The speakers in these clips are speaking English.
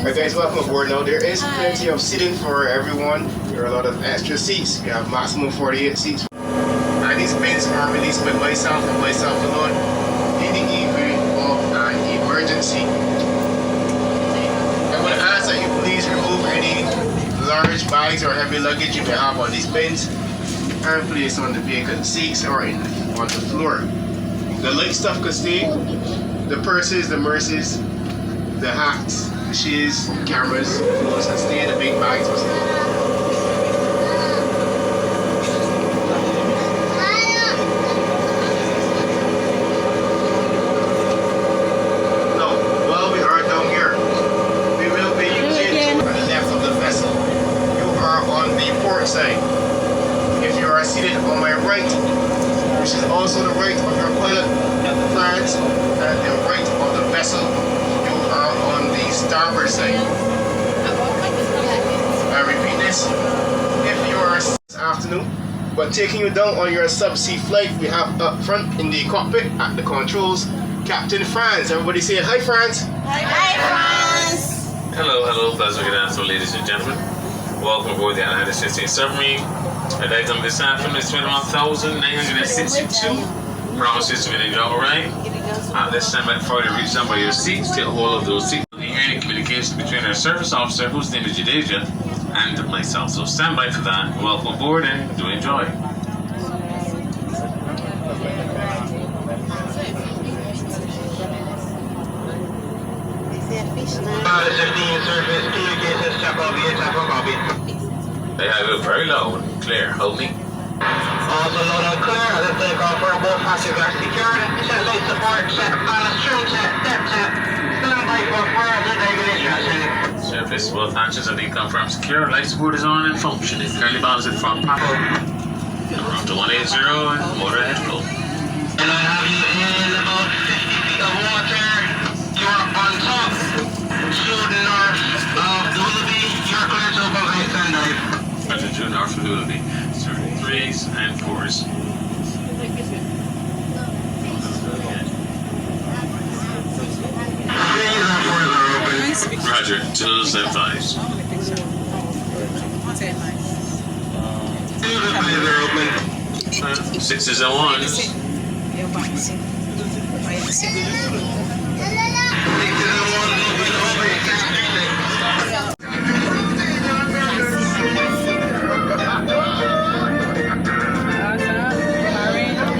Alright guys, welcome aboard now. There is plenty of seating for everyone. There are a lot of extra seats. We have maximum 48 seats. And these bins are released by myself and myself alone in the event of an emergency. I would ask that you please remove any large bags or heavy luggage you may have on these bins and place on the vacant seats or on the floor. The light stuff could stay. The purses, the merces, the hats, the shoes, cameras, clothes can stay. The big bags must stay. Now, while we are down here, we will be using to the left of the vessel. You are on the port side. If you are seated on my right, which is also the right of your pilot, flags, and the right of the vessel, you are on the starboard side. I repeat this, if you are this afternoon, but taking you down on your subsea flight, we have up front in the cockpit at the controls, Captain Franz. Everybody say hi, Franz. Hi, Franz. Hello, pleasure good afternoon, ladies and gentlemen. Welcome aboard the Atlantis Submarine. The item this afternoon is 21,962. Promises to be the job right. At this time, I'd further reach down by your seats, take hold of those seats. Any communication between our service officer, whose name is Jadeja, and myself. So stand by for that. Welcome aboard and do enjoy. They have it very low and clear. Hold me. Also load and clear. Let's take off for both passengers are secured. Set light support, set balance, trim set, depth set. Stand by for further diving instruction. Surface, both hatches have been confirmed secure. Life support is on and functioning. Currently balanced from Papa. We're up to 180 and motor head flow. And I have you in about 50 feet of water. You're on top, due north of the Willoughby. You're clear to above stand dive. Roger, due north of Willoughby. 3s and 4s. 3s and 4s are open. Roger, 2s and 5s. 2s and 5s are open. 6s and 1s. 6s and 1s open over.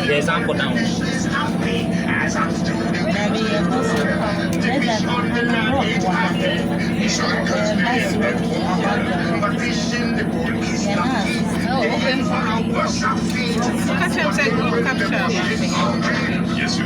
Yes, I'm put down. Yes, you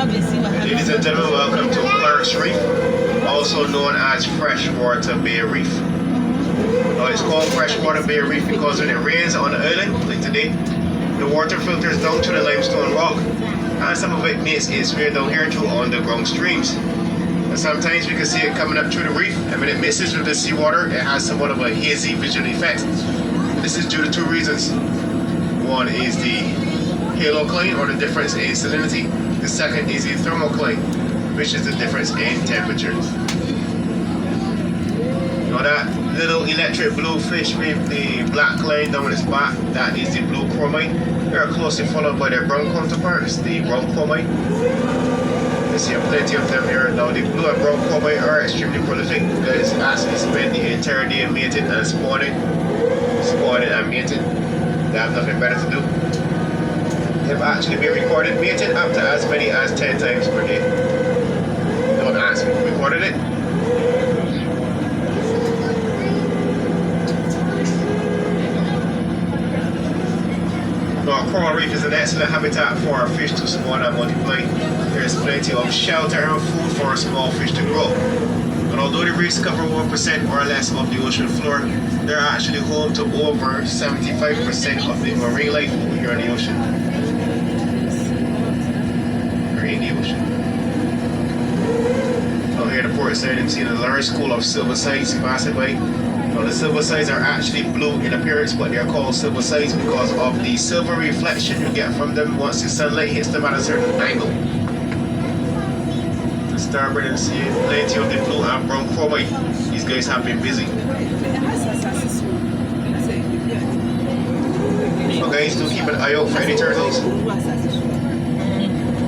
Ladies and gentlemen, welcome to Clark's Reef, also known as Freshwater Bay Reef. It's called Freshwater Bay Reef because when it rains on the island, like today, the water filters down to the limestone rock, and some of it makes its way down here to underground streams. And sometimes we can see it coming up through the reef, and when it mixes with the seawater, it has somewhat of a hazy visual effect. This is due to two reasons. One is the halocline, or the difference in salinity. The second is the thermocline, which is the difference in temperature. Now that little electric blue fish with the black line down its back, that is the blue chromite. They are closely followed by their brown counterparts, the brown chromite. You see plenty of them here. Now the blue and brown chromite are extremely prolific. Guys actually spend the entire day mating and spawning and mating. They have nothing better to do. They've actually been recorded mating up to as many as 10 times per day. Don't ask me who recorded it. Now, coral reef is an excellent habitat for our fish to spawn and multiply. There's plenty of shelter and food for small fish to grow. And although the reefs cover 1% or less of the ocean floor, they're actually home to over 75% of the marine life here in the ocean. Out here at the port side, I'm seeing a large school of silver sides passing by. Now the silver sides are actually blue in appearance, but they're called silver sides because of the silver reflection you get from them once the sunlight hits them at a certain angle. The starboard and see plenty of the blue and brown chromite. These guys have been busy. So guys, do keep an eye out for any turtles.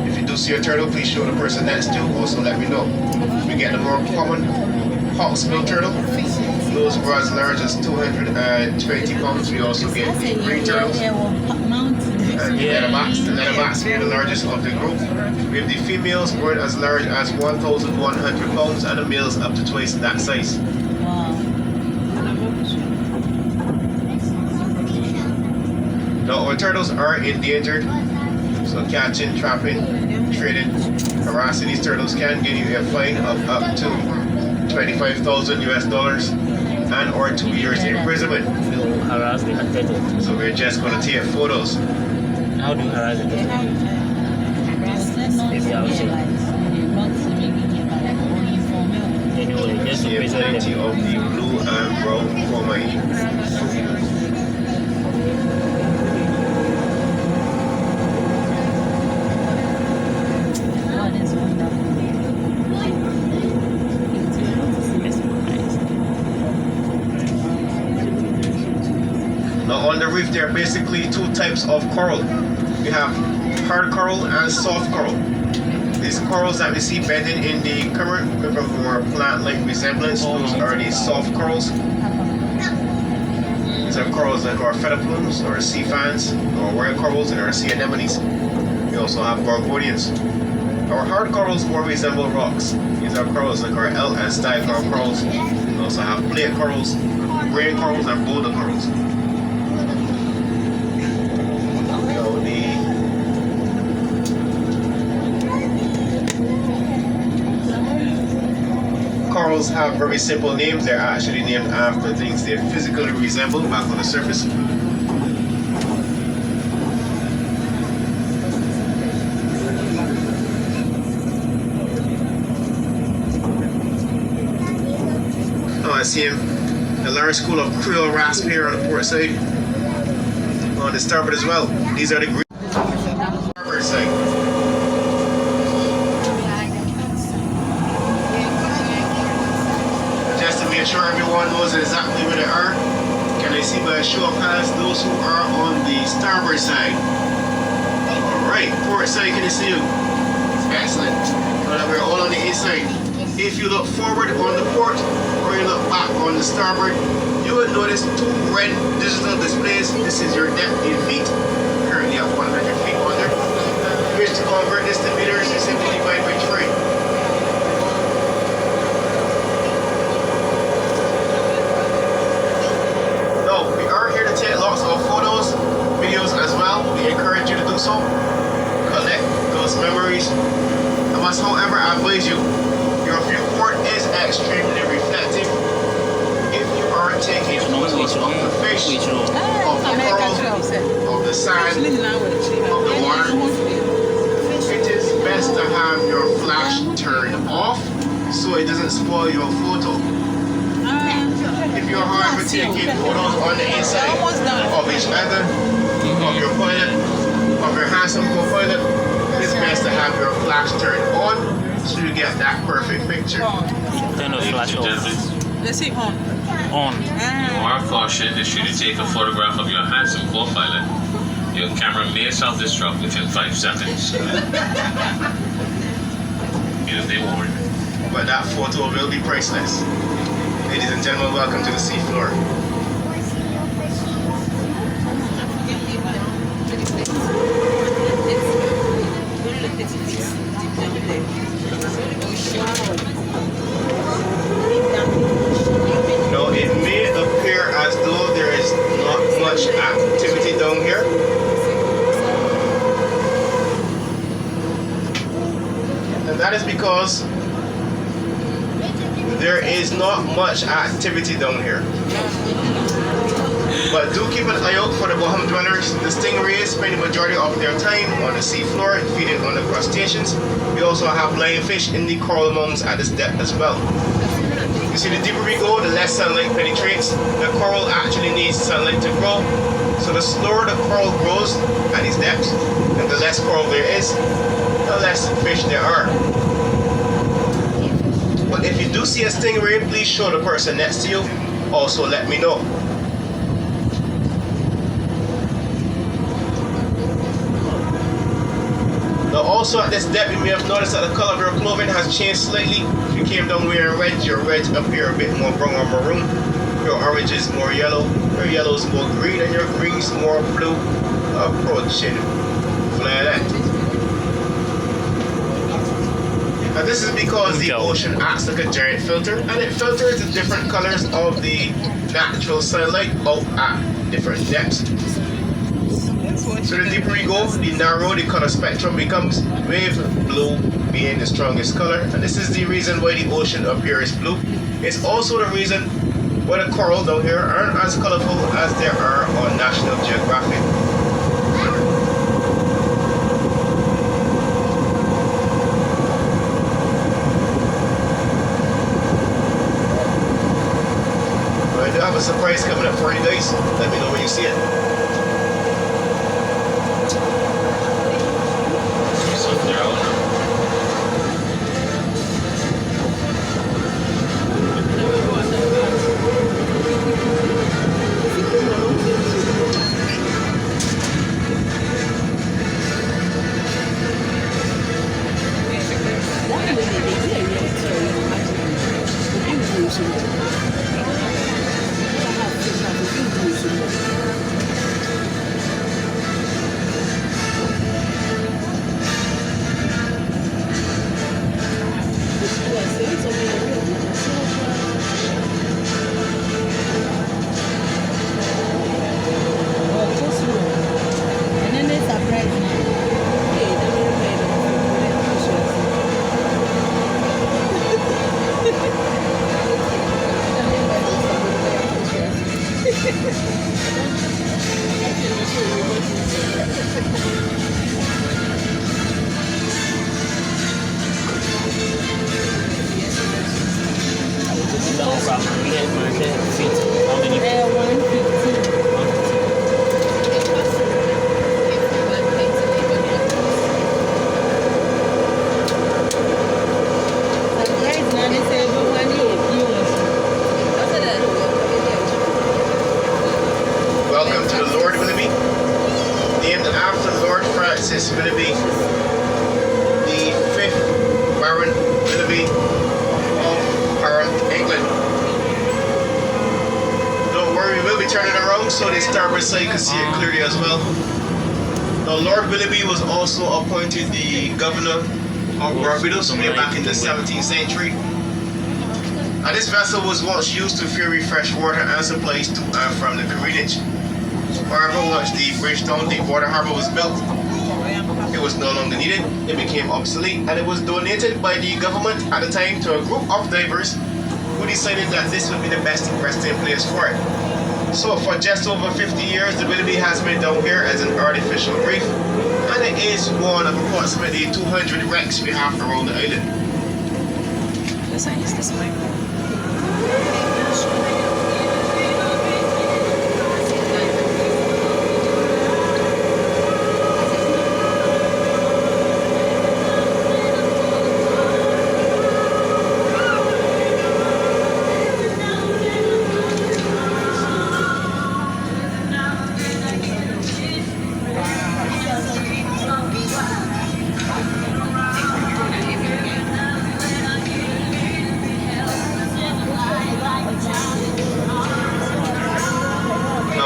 If you do see a turtle, please show the person next to you. Also let me know. We get the more common hawksbill turtle. Those were as large as 220 pounds. We also get the green turtles. And the leatherbacks. The leatherbacks are the largest of the group. We have the females growing as large as 1,100 pounds and the males up to twice that size. Now our turtles are endangered, so catching, trapping, trading, harassing these turtles can get you a fine of up to 25,000 US dollars and or 2 years imprisonment. You harass the turtle. So we're just gonna take photos. How do you harass the turtle? Maybe outside. Anyway, just to See present plenty them. of the blue and brown chromite. Now on the reef there are basically two types of coral. We have hard coral and soft coral. These corals that we see bending in the current with a more plant-like resemblance, those are the soft corals. These are corals like our feather plumes, or sea fans, or royal corals, and our sea anemones. We also have Barbadians. Our hard corals more resemble rocks. These are corals like our L and style corals. We also have plate corals, grain corals, and boulder corals. Corals have very simple names. They're actually named after things they physically resemble back on the surface. Oh, I see him. The large school of Creole rasp here on the port side. On the starboard as well. These are the green starboard side. Just to make sure everyone knows exactly where they are, can I see by a show of hands those who are on the starboard side? Alright, port side, can I see you? Excellent. Now we're all on the inside. If you look forward on the port or you look back on the starboard, you will notice two red digital displays. This is your depth in feet, currently at 100 feet under. If you wish to convert this to meters, you simply divide by 3. Take lots of photos, videos as well. We encourage you to do so. Collect those memories. I must, however, advise you, your viewport is extremely reflective. If you are taking photos of the fish, of the coral, of the sand, of the water, it is best to have your flash turned off so it doesn't spoil your photo. If you're however taking photos on the inside of each other, of your pilot, of your handsome co-pilot, it's best to have your flash turned on so you get that perfect picture. Turn the flash off. Let's see on. On. You are cautioned that should you take a photograph of your handsome co-pilot, your camera may self-destruct within 5 seconds. You'll be warned. But that photo will be priceless. Ladies and gentlemen, welcome to the seafloor. Now, it may appear as though there is not much activity down here. And that is because there is not much activity down here. But do keep an eye out for the bottom dwellers. The stingrays spend the majority of their time on the seafloor feeding on the crustaceans. We also have lionfish in the coral mounds at this depth as well. You see, the deeper we go, the less sunlight penetrates. The coral actually needs sunlight to grow. So the slower the coral grows at these depths, and the less coral there is, the less fish there are. But if you do see a stingray, please show the person next to you. Also let me know. Now also at this depth, you may have noticed that the color of your clothing has changed slightly. If you came down wearing red, your reds appear a bit more brown or maroon. Your orange is more yellow, your yellow is more green, and your green is more blue. Approaching like that. And this is because the ocean acts like a giant filter, and it filters the different colors of the natural sunlight out at different depths. So the deeper we go, the narrower the color spectrum becomes, with blue being the strongest color. And this is the reason why the ocean up here is blue. It's also the reason why the coral down here aren't as colorful as there are on National Geographic. I do have a surprise coming up for you guys. Let me know when you see it. Welcome to the Lord Willoughby, named after Lord Francis Willoughby, the 5th Baron Willoughby of Harrow, England. Don't worry, we will be turning around so the starboard side can see it clearly as well. Now, Lord Willoughby was also appointed the governor of Barbados way back in the 17th century. And this vessel was once used to ferry fresh water and supplies to and from the Caribbean. However, once the Bridgetown Deepwater Harbour was built, it was no longer needed, it became obsolete, and it was donated by the government at the time to a group of divers who decided that this would be the best resting place for it. So for just over 50 years, the Willoughby has been down here as an artificial reef, and it is one of approximately 200 wrecks we have around the island.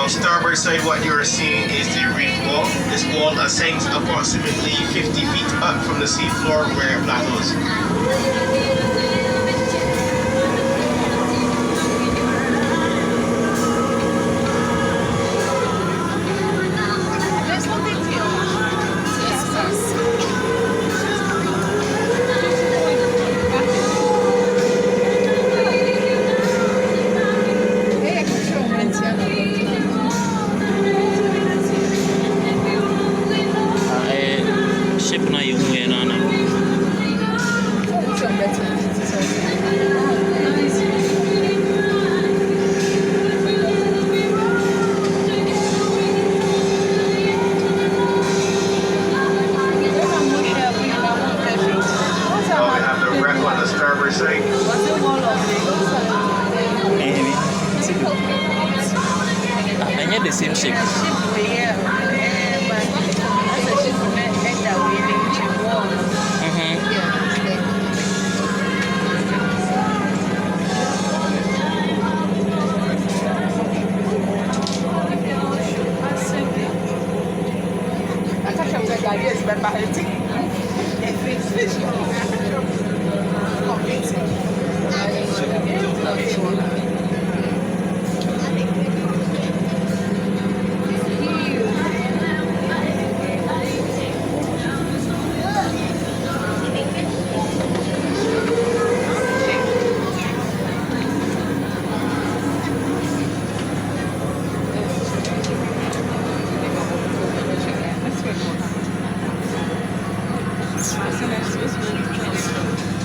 Starboard side, what you are seeing is the reef wall. This wall ascends approximately 50 feet up from the sea floor where it plateaus. The same shape.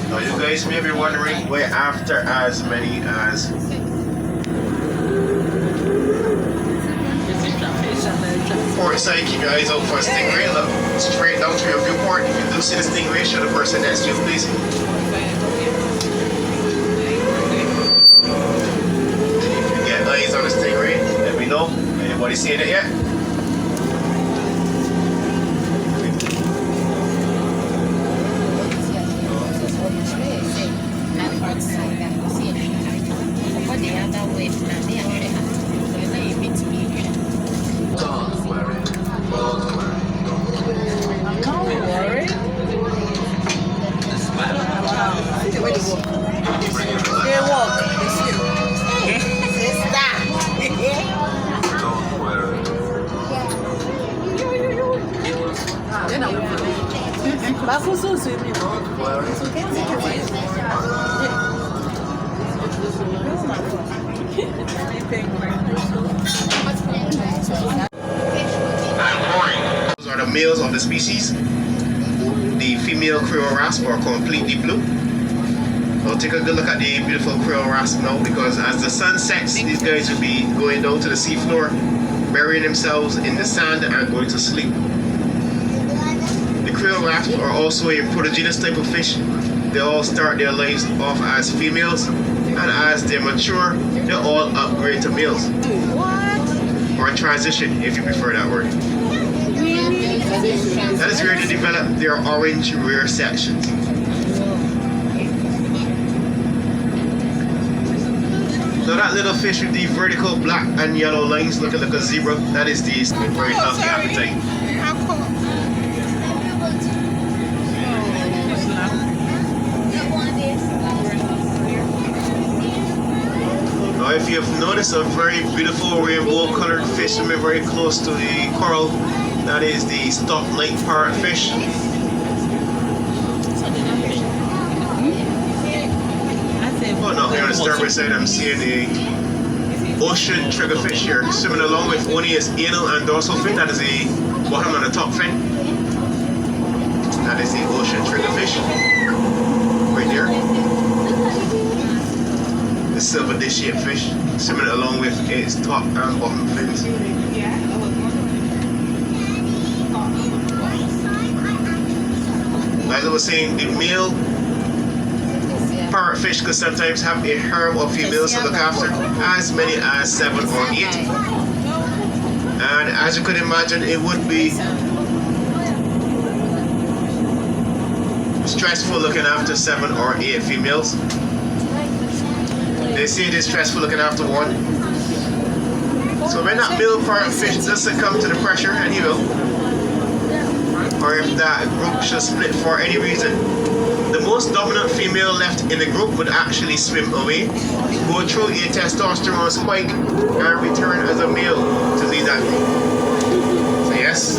Now you guys may be wondering why after as many as port side, keep your eyes out for a stingray. Look straight down to your viewport. If you do see the stingray, show the person next to you, please. If you get eyes on the stingray, let me know. Anybody seen it yet? Those are the males of the species. The female Creole rasp are completely blue. I'll take a good look at the beautiful Creole rasp now, because as the sun sets, these guys will be going down to the seafloor, burying themselves in the sand and going to sleep. The Creole rasp are also a protogynous type of fish. They all start their lives off as females, and as they mature, they all upgrade to males. Or transition, if you prefer that word. That is where they develop their orange rear sections. So that little fish with the vertical black and yellow lines looking like a zebra, that is the very healthy appetite. Now if you have noticed a very beautiful rainbow colored fish swimming very close to the coral, that is the stock-night parrotfish. Oh no, here on the starboard side I'm seeing the ocean triggerfish here, swimming along with only its anal and dorsal fin. That is the bottom and the top fin. That is the ocean triggerfish. Right there. The silver dish-shaped fish, swimming along with its top and bottom fins. As I was saying, the male parrotfish could sometimes have a harem of females to look after, as many as 7 or 8. And as you could imagine, it would be stressful looking after 7 or 8 females. They say it is stressful looking after one. So when that male parrotfish does succumb to the pressure, and he will, or if that group should split for any reason, the most dominant female left in the group would actually swim away, go through a testosterone spike, and return as a male to lead that group. So yes,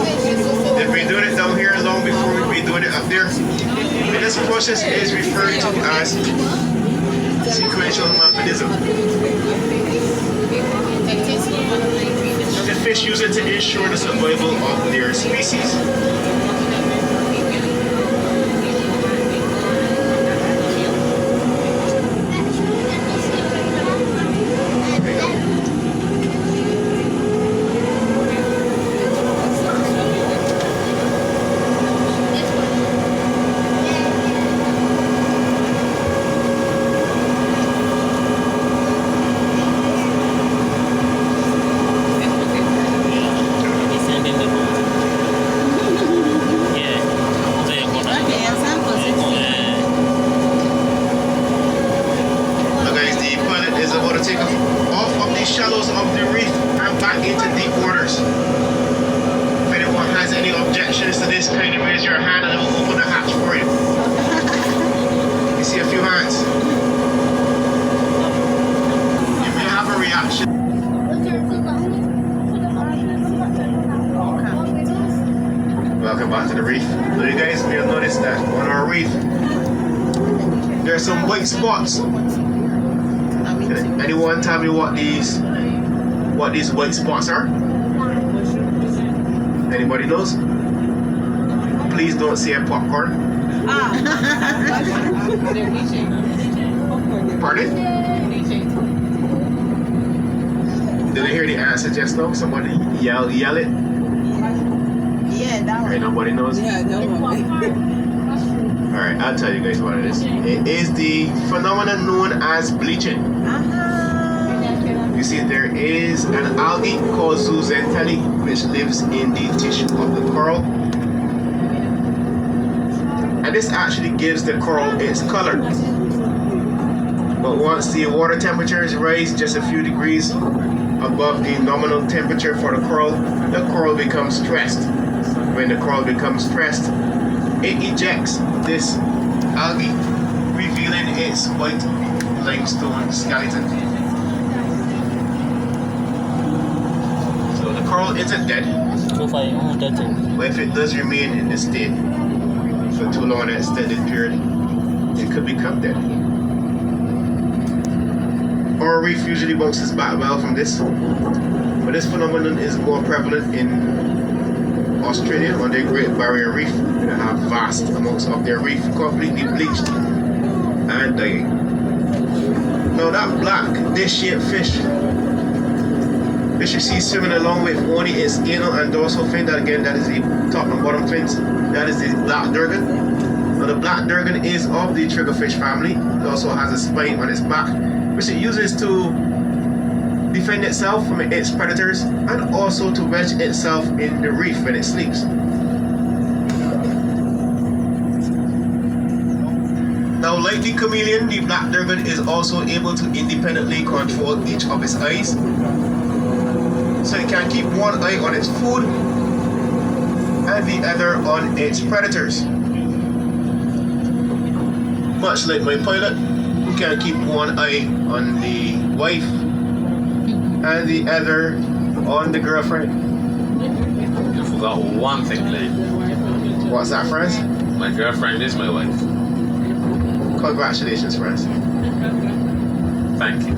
they've been doing it down here long before we've been doing it up there. And this process is referred to as sequential mechanism. The fish use it to ensure the survival of their species. Shallows of the reef and back into deep waters. If anyone has any objections to this, kindly raise your hand and I will open the hatch for you. You see a few hands. You may have a reaction. Welcome back to the reef. So you guys may have noticed that on our reef there are some white spots. Anyone tell me what these white spots are? Anybody knows? Please please don't say popcorn. Pardon? Did I hear the answer just now? Somebody yell it? Yeah, that Right, one. nobody knows? Yeah, that one. Alright, I'll tell you guys what it is. It is the phenomenon known as bleaching. You see, there is an algae called zooxanthellae which lives in the tissue of the coral. And this actually gives the coral its color. But once the water temperatures rise just a few degrees above the nominal temperature for the coral becomes stressed. When the coral becomes stressed, it ejects this algae, revealing its white limestone skeleton. So the coral isn't dead, So far, you own that thing. but if it does remain in this state for too long an extended period, it could become dead. Coral reef usually bounces back well from this, but this phenomenon is more prevalent in Australia on their Great Barrier Reef. They have vast amounts of their reef completely bleached and dying. Now that black dish-shaped fish, which you see swimming along with only its anal and dorsal fin, that again, that is the top and bottom fins, that is the black durgan. Now the black durgan is of the triggerfish family. It also has a spine on its back, which it uses to defend itself from its predators and also to wedge itself in the reef when it sleeps. Now, like the chameleon, the black durgan is also able to independently control each of its eyes. So it can keep one eye on its food and the other on its predators. Much like my pilot, who can keep one eye on the wife and the other on the girlfriend. You forgot one thing, Glenn. What's that, friends? My girlfriend is my wife. Congratulations, friends. Thank you.